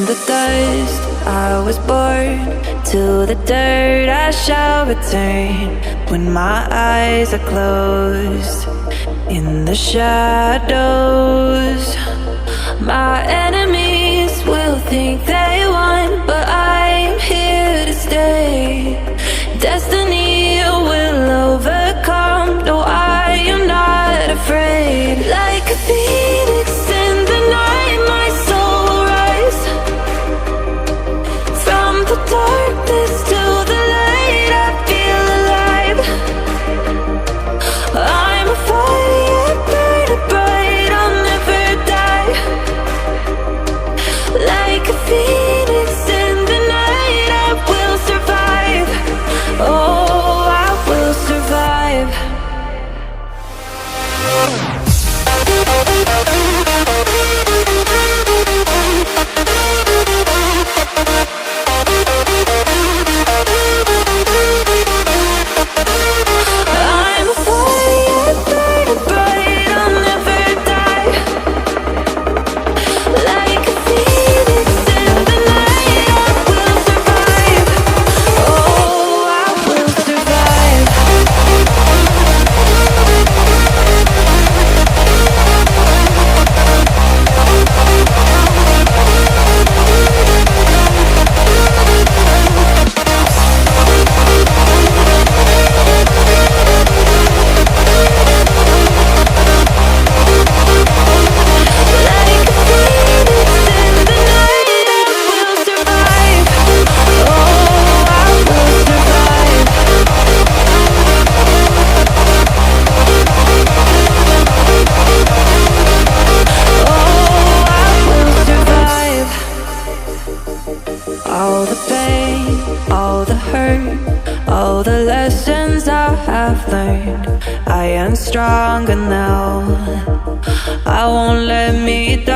the dust I was born, to the dirt I shall return. When my eyes are closed, in the shadows, my enemies will think they won, but I'm here to stay. Destiny will overcome. No, I am not afraid. Like a phoenix in the night, my soul will rise. From the darkness to the light, I feel alive. I'm a fire burning bright, I'll never die. Like a phoenix in the night, I will survive. Oh, I will survive. I'm a fire burning bright, I'll never die. Like a phoenix in the night, I will survive. Oh, I will survive. All the pain, all the hurt, all the lessons I have learned, I am stronger now. I won't let me down.